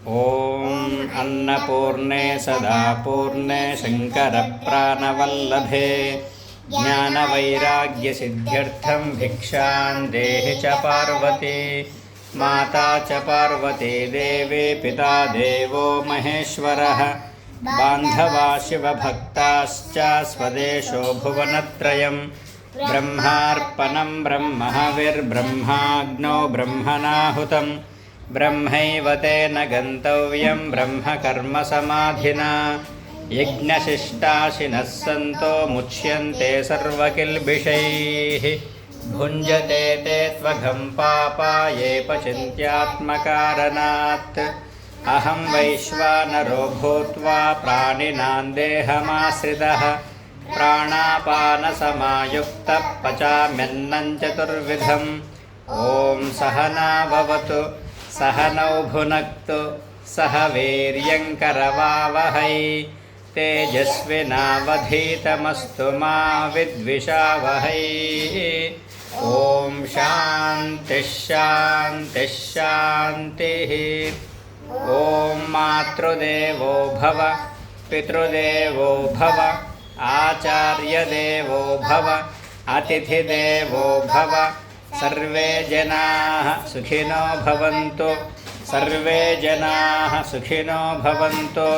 ॐ अन्नपूर्णे सदा पूर्णे शङ्करप्राणवल्लभे ज्ञानवैराग्यसिद्ध्यर्थं भिक्षां देहि च पार्वती। माता च पार्वती देवी पिता देवो महेश्वरः बान्धवा शिवभक्ताश्च स्वदेशो भुवनत्रयं। ब्रह्मार्पणं ब्रह्महविर्ब्रह्माग्नौ ब्रह्मणाहुतं ब्रह्मैव तेन गन्तव्यं ब्रह्मकर्मसमाधिना। यज्ञशिष्टाशिनः सन्तो मुच्यन्ते सर्वकिल्बिषैः भुञ्जते ते त्वघं पापा ये पचिन्त्यात्मकारणात्। अहं वैश्वानरो भूत्वा प्राणिनां देहमाश्रितः प्राणापानसमायुक्तः पचाम्यन्नं चतुर्विधम्। ॐ सहना भवतु सहनौ भुनक्तु सह वीर्यङ्करवावहै तेजस्विनावधीतमस्तु मा विद्विषावहै। ॐ शान्तिः शान्तिः शान्तिः। ॐ मातृदेवो भव पितृदेवो भव आचार्यदेवो भव अतिथिदेवो भव। सर्वे जनाः सुखिनो भवन्तु सर्वे जनाः सुखिनो भवन्तु।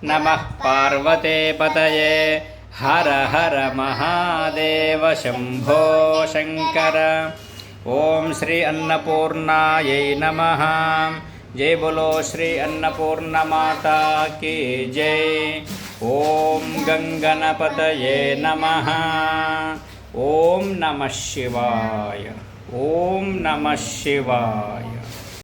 नमः पार्वते पतये हर हर महादेव शम्भो शङ्कर। ॐ श्री अन्नपूर्णायै नमः। जय बोलो श्री अन्नपूर्णा माता की जय। ॐ गंगणपतये नमः। ॐ नमः शिवाय। ॐ नमः शिवाय।